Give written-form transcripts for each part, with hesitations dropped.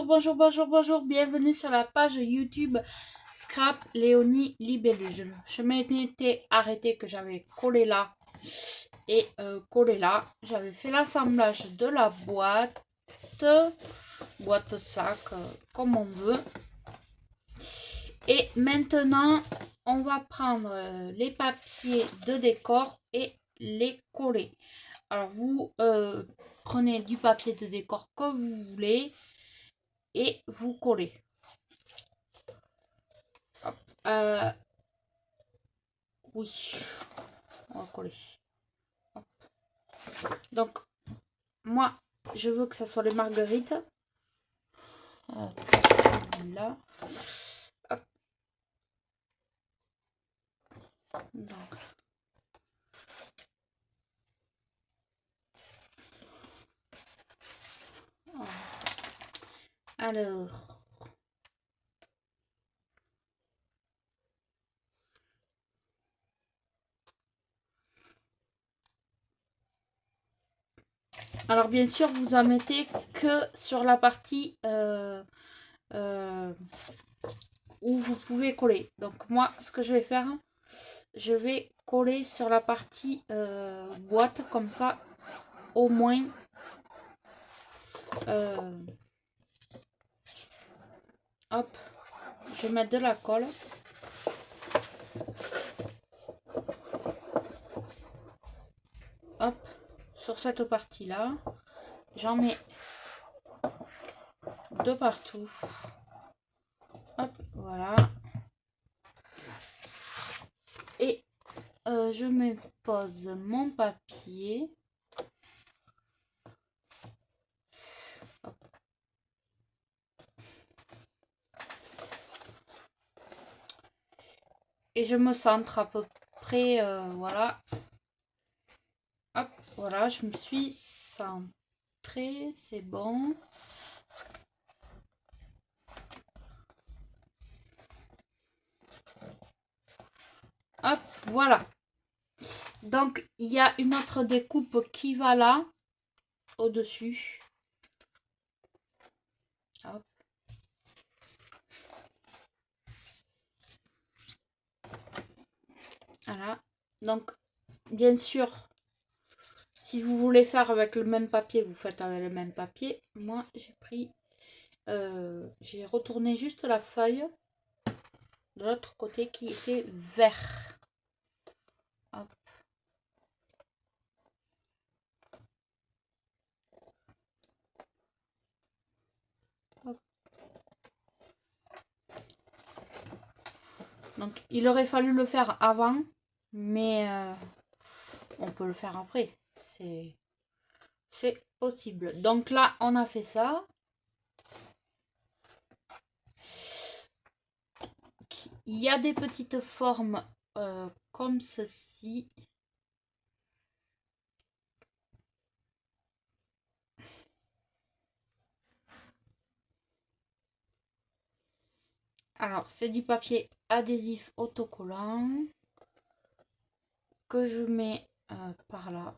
bonjour, bienvenue sur la page YouTube Scrap Léonie Libellus. Je m'étais arrêté que j'avais collé là et collé là. J'avais fait l'assemblage de la boîte sac, comme on veut. Et maintenant, on va prendre les papiers de décor et les coller. Alors vous prenez du papier de décor que vous voulez et vous collez. Hop. Oui, on va coller. Hop. Donc moi je veux que ça soit les marguerites. Là. Hop. Donc. Alors. Alors bien sûr, vous en mettez que sur la partie où vous pouvez coller. Donc moi, ce que je vais faire, je vais coller sur la partie boîte, comme ça, au moins. Hop, je vais mettre de la colle. Hop, sur cette partie-là, j'en mets de partout. Hop, voilà. Et je me pose mon papier. Hop. Et je me centre à peu près, voilà. Hop, voilà, je me suis centrée, c'est bon. Hop, voilà. Donc, il y a une autre découpe qui va là, au-dessus. Hop. Voilà. Donc, bien sûr, si vous voulez faire avec le même papier, vous faites avec le même papier. Moi, j'ai pris... j'ai retourné juste la feuille de l'autre côté qui était vert. Hop. Hop. Donc, il aurait fallu le faire avant, mais on peut le faire après. C'est possible. Donc là, on a fait ça. Il y a des petites formes comme ceci. Alors, c'est du papier adhésif autocollant que je mets par là.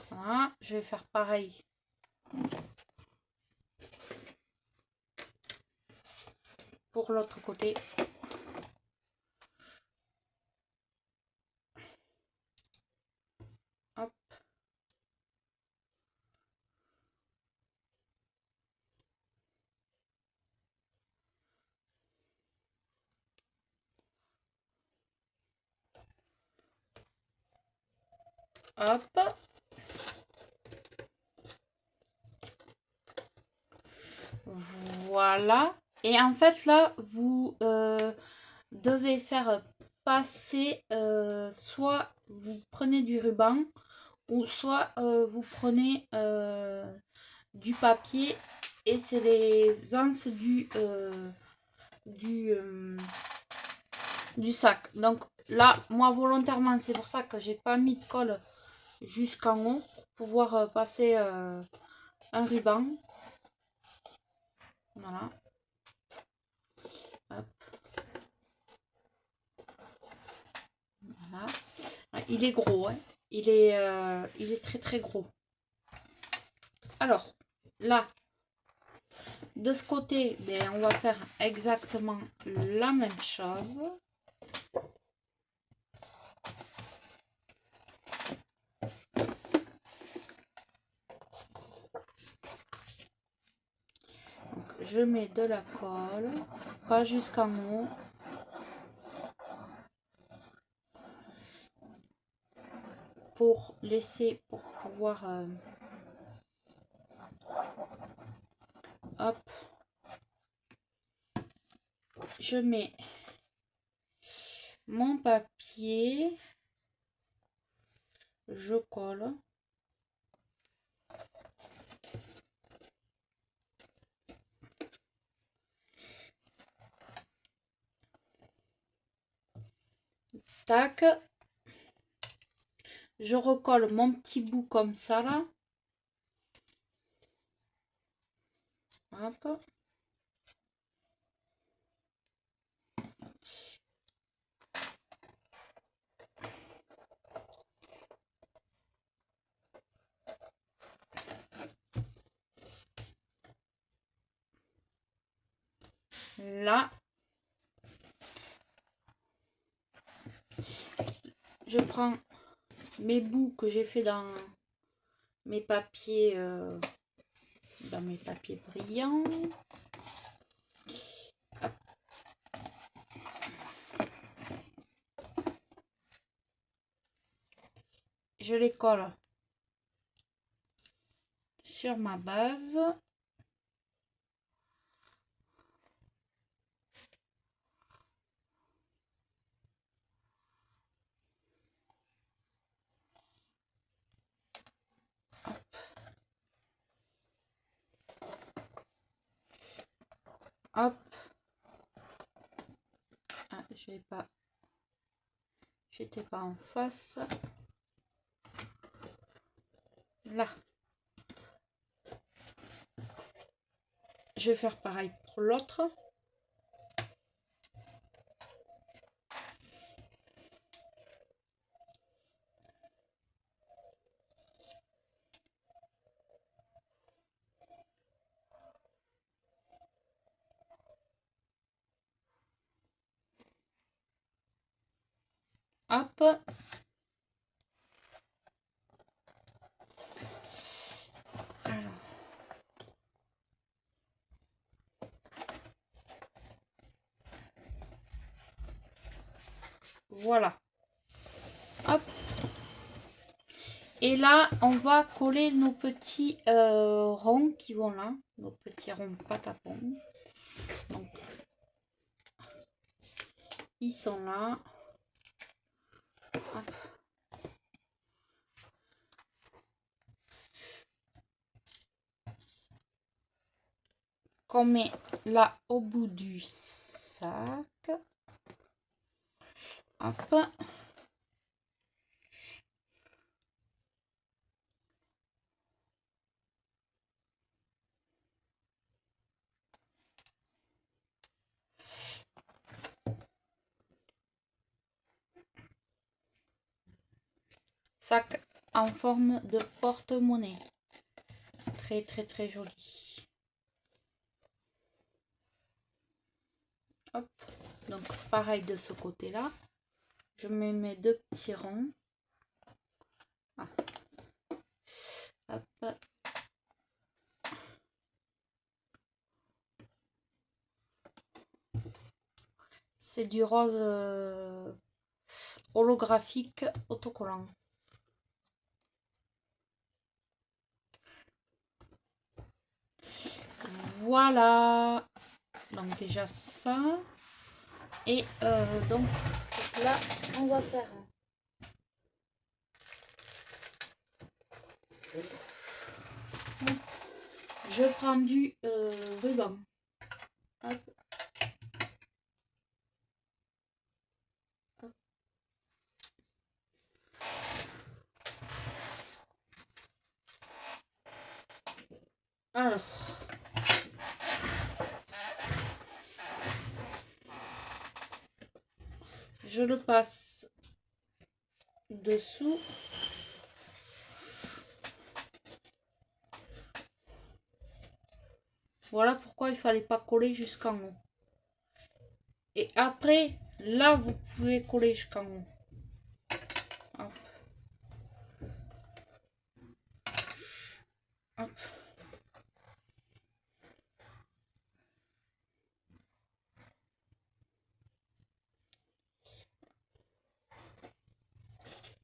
Voilà, je vais faire pareil. Pour l'autre côté. Hop. Hop. Voilà. Et en fait, là, vous devez faire passer, soit vous prenez du ruban, ou soit vous prenez du papier, et c'est les anses du sac. Donc là, moi volontairement, c'est pour ça que j'ai pas mis de colle jusqu'en haut pour pouvoir passer un ruban. Voilà. Hop. Voilà. Il est gros, hein. Il est très très gros. Alors, là, de ce côté, ben, on va faire exactement la même chose. Donc, je mets de la colle, pas jusqu'en haut. Pour laisser, pour pouvoir... hop. Je mets mon papier. Je colle. Tac. Je recolle mon petit bout comme ça là. Hop. Là. Je prends mes bouts que j'ai fait dans mes papiers brillants. Hop. Je les colle sur ma base. Hop. Ah, j'étais pas en face. Là. Je vais faire pareil pour l'autre. Hop. Alors. Voilà. Hop. Et là, on va coller nos petits ronds qui vont là. Nos petits ronds pâte à pommes. Donc, ils sont là. Hop. Qu'on met là au bout du sac. Hop. Sac en forme de porte-monnaie. Très très très joli. Hop. Donc pareil de ce côté là. Je mets mes deux petits ronds. Ah. Hop. C'est du rose holographique autocollant. Voilà. Donc déjà ça. Et donc là, on va faire... Je prends du ruban. Hop. Hop. Alors, je le passe dessous. Voilà pourquoi il fallait pas coller jusqu'en haut. Et après, là, vous pouvez coller jusqu'en haut. Hop. Hop.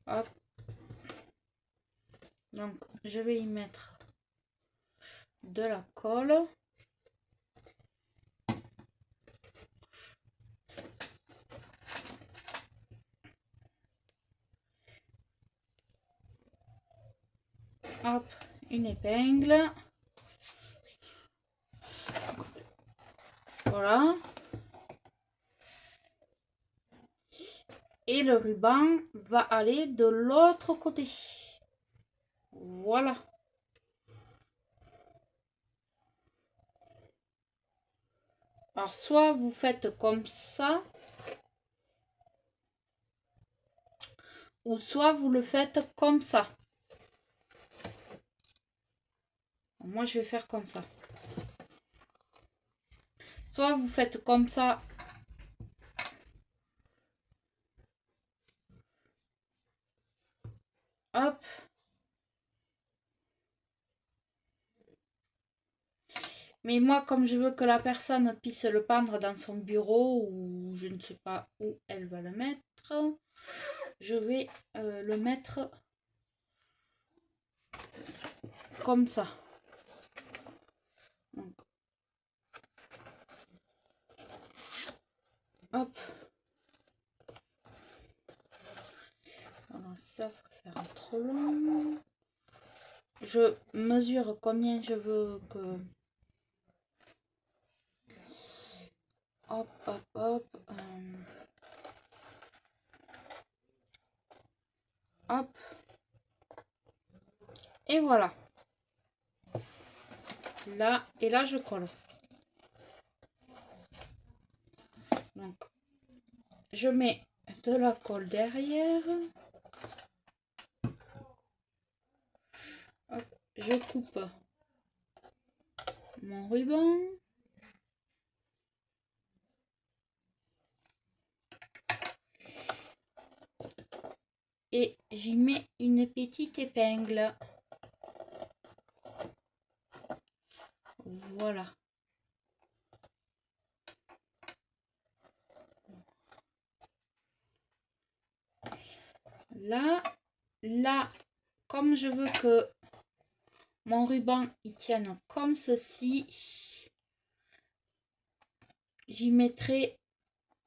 Hop. Donc, je vais y mettre de la colle. Hop, une épingle. Voilà. Et le ruban va aller de l'autre côté. Voilà. Alors, soit vous faites comme ça, ou soit vous le faites comme ça. Moi, je vais faire comme ça. Soit vous faites comme ça. Hop. Mais moi, comme je veux que la personne puisse le pendre dans son bureau ou je ne sais pas où elle va le mettre, je vais le mettre comme ça. Donc, hop. Alors ça, faut faire trop long. Je mesure combien je veux que... Hop, hop, hop. Hop. Et voilà. Là, et là, je colle. Donc, je mets de la colle derrière. Hop, je coupe mon ruban. Et j'y mets une petite épingle. Voilà. Là, comme je veux que mon ruban il tienne comme ceci, j'y mettrai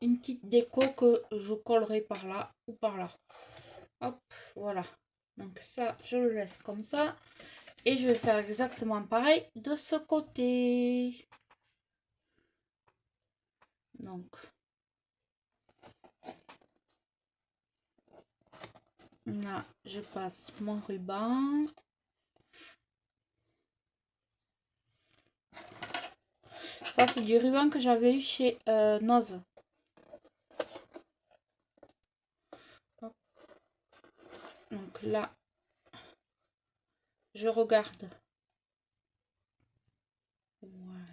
une petite déco que je collerai par là ou par là. Hop, voilà. Donc ça, je le laisse comme ça. Et je vais faire exactement pareil de ce côté. Donc, là, je passe mon ruban. Ça, c'est du ruban que j'avais eu chez Noz. Donc là, je regarde. Voilà.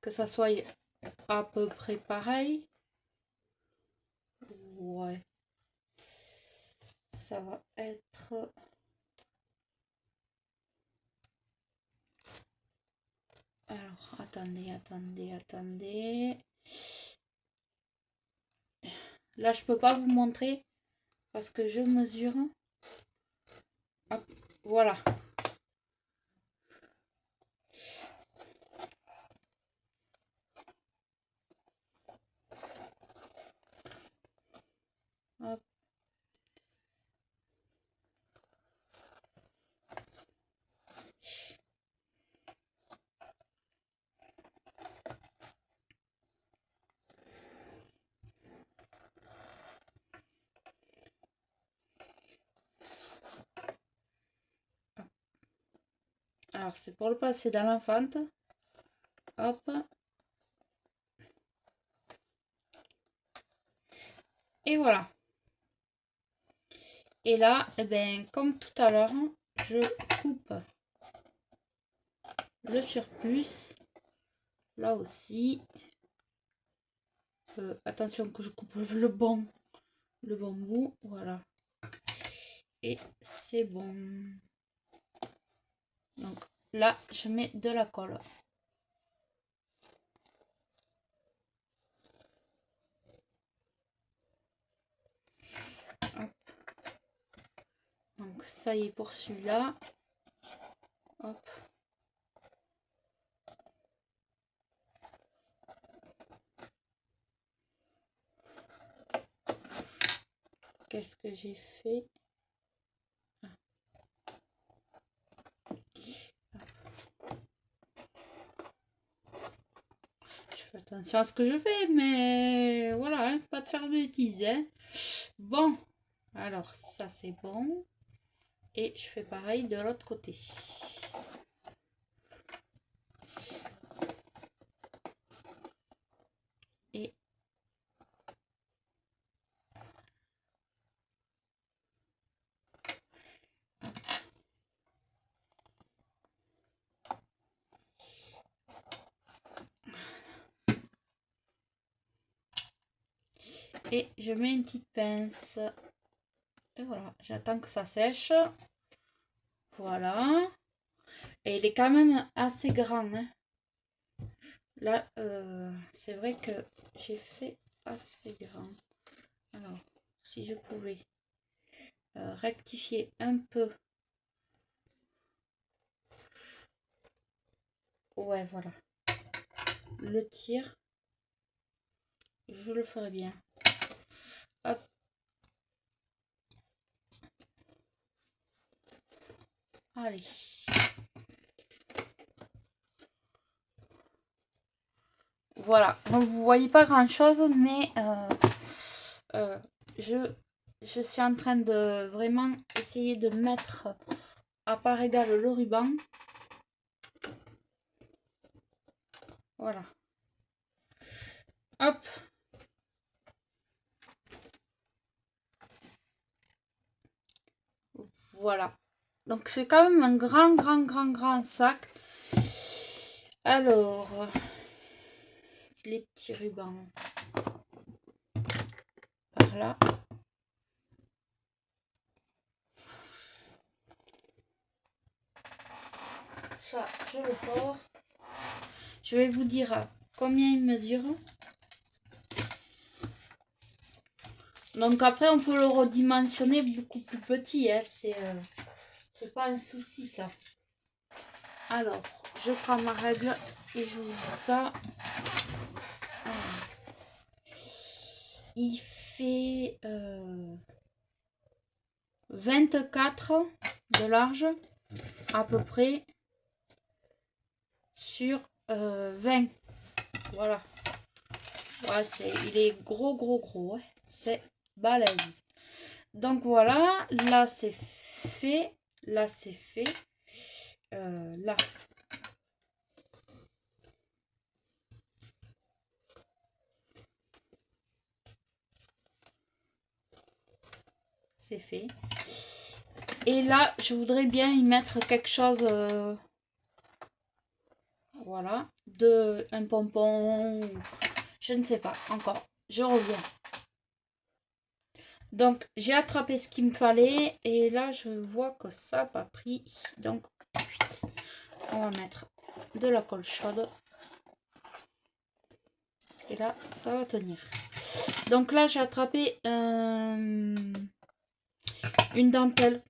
Que ça soit à peu près pareil. Ouais. Ça va être... Alors, attendez. Là, je peux pas vous montrer parce que je mesure. Hop, voilà. Hop. Alors, c'est pour le passer dans l'enfante. Hop. Et voilà. Et là, eh ben, comme tout à l'heure, je coupe le surplus. Là aussi. Attention que je coupe le bon bout. Voilà. Et c'est bon. Donc là, je mets de la colle. Hop. Donc ça y est pour celui-là. Hop. Qu'est-ce que j'ai fait? Je fais attention à ce que je fais, mais voilà, hein, pas de faire de bêtises. Hein. Bon, alors ça c'est bon. Et je fais pareil de l'autre côté. Et je mets une petite pince. Et voilà, j'attends que ça sèche. Voilà. Et il est quand même assez grand. Hein. Là, c'est vrai que j'ai fait assez grand. Alors, si je pouvais rectifier un peu. Ouais, voilà. Le tir. Je le ferai bien. Hop. Allez. Voilà. Donc, vous voyez pas grand chose, mais je suis en train de vraiment essayer de mettre à part égale le ruban. Voilà. Hop. Voilà. Donc c'est quand même un grand sac. Alors, les petits rubans par là. Ça, je le sors. Je vais vous dire combien il mesure. Donc après, on peut le redimensionner beaucoup plus petit. Hein. C'est pas un souci, ça. Alors, je prends ma règle et je vous dis ça. Alors, il fait 24 de large, à peu près, sur 20. Voilà. Ouais, il est gros. Hein. C'est balèze. Donc voilà, là c'est fait. Là c'est fait. Là. C'est fait. Et là, je voudrais bien y mettre quelque chose. Voilà. Un pompon. Je ne sais pas encore. Je reviens. Donc, j'ai attrapé ce qu'il me fallait. Et là, je vois que ça n'a pas pris. Donc, on va mettre de la colle chaude. Et là, ça va tenir. Donc là, j'ai attrapé une dentelle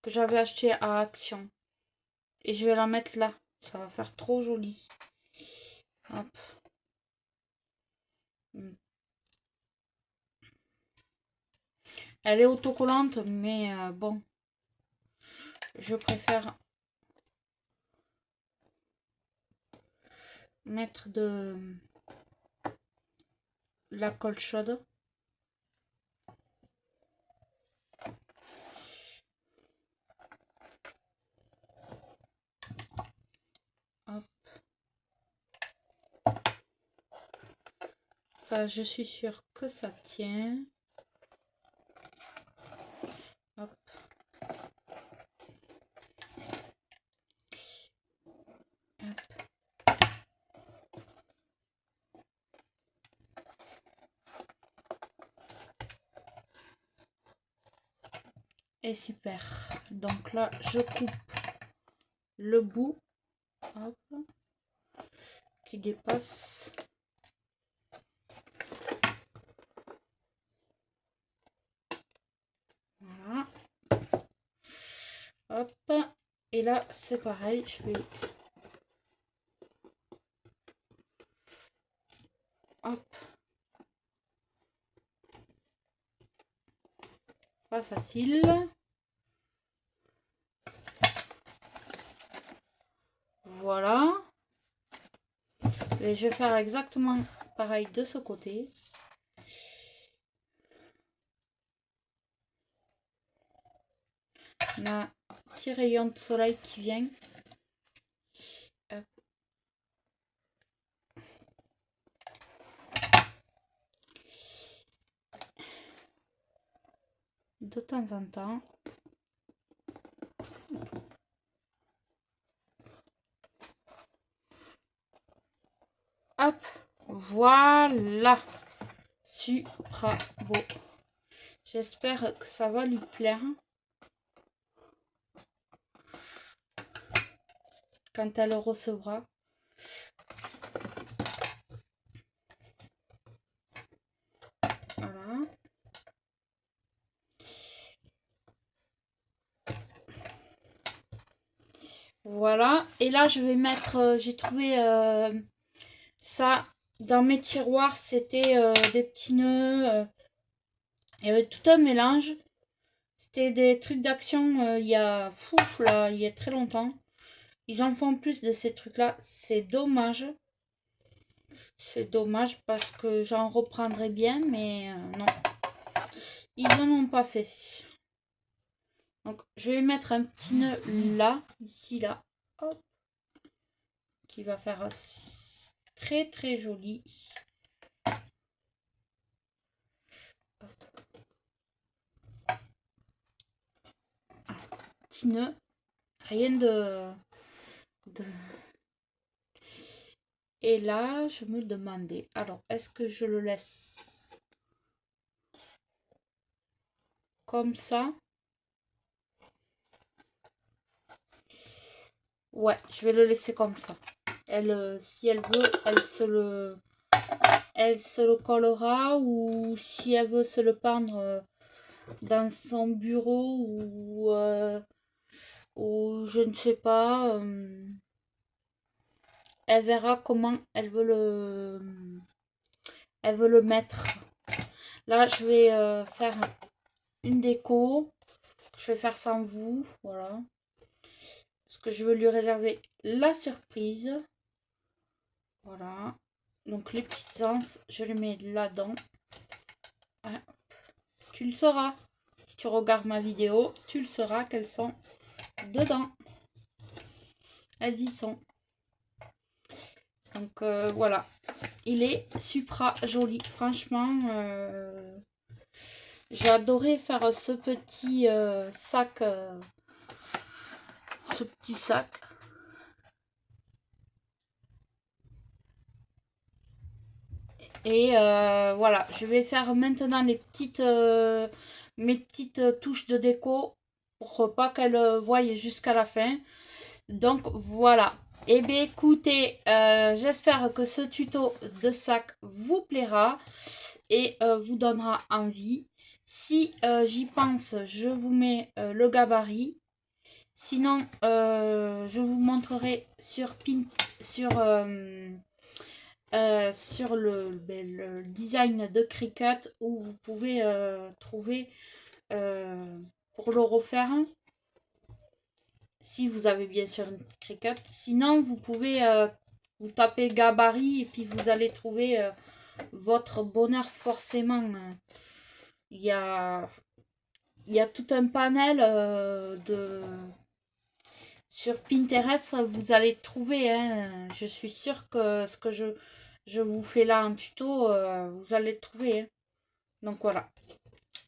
que j'avais achetée à Action. Et je vais la mettre là. Ça va faire trop joli. Hop. Elle est autocollante, mais bon. Je préfère mettre de la colle chaude. Hop. Ça, je suis sûre que ça tient. Et super. Donc là, je coupe le bout, hop, qui dépasse. Voilà. Hop. Et là, c'est pareil, je vais... Hop. Pas facile. Voilà. Et je vais faire exactement pareil de ce côté. On a un petit rayon de soleil qui vient. Hop. De temps en temps. Hop, voilà. Super beau. J'espère que ça va lui plaire. Quand elle le recevra. Voilà. Voilà. Et là, je vais mettre... j'ai trouvé ça dans mes tiroirs. C'était des petits nœuds. Il y avait tout un mélange. C'était des trucs d'action il y a... là, il y a très longtemps. Ils en font plus de ces trucs-là. C'est dommage. C'est dommage parce que j'en reprendrai bien, mais non. Ils n'en ont pas fait. Donc, je vais mettre un petit nœud là, ici, là. Hop. Qui va faire très, très joli. Petit nœud. Rien de... Et là, je me demandais, alors, est-ce que je le laisse comme ça? Ouais, je vais le laisser comme ça. Elle, si elle veut, elle se le collera, ou si elle veut se le peindre dans son bureau, ou je ne sais pas, elle verra comment elle veut le mettre. Là, je vais faire une déco. Je vais faire sans vous, voilà. Parce que je veux lui réserver la surprise. Voilà. Donc les petites anses, je les mets là-dedans. Ah, tu le sauras. Si tu regardes ma vidéo, tu le sauras qu'elles sont dedans. Elles y sont. Donc voilà. Il est super joli. Franchement, j'ai adoré faire ce petit sac. Ce petit sac. Et voilà, je vais faire maintenant les petites, mes petites touches de déco pour pas qu'elle voie jusqu'à la fin. Donc voilà. Et bien écoutez, j'espère que ce tuto de sac vous plaira et vous donnera envie. Si j'y pense, je vous mets le gabarit. Sinon, je vous montrerai sur le design de Cricut où vous pouvez trouver pour le refaire, si vous avez bien sûr une Cricut. Sinon, vous pouvez vous taper gabarit et puis vous allez trouver votre bonheur forcément. Il y a tout un panel sur Pinterest, vous allez trouver. Hein. Je suis sûre que ce que je vous fais là en tuto, vous allez le trouver. Hein. Donc voilà.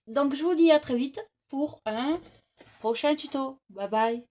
Donc je vous dis à très vite pour un prochain tuto. Bye bye.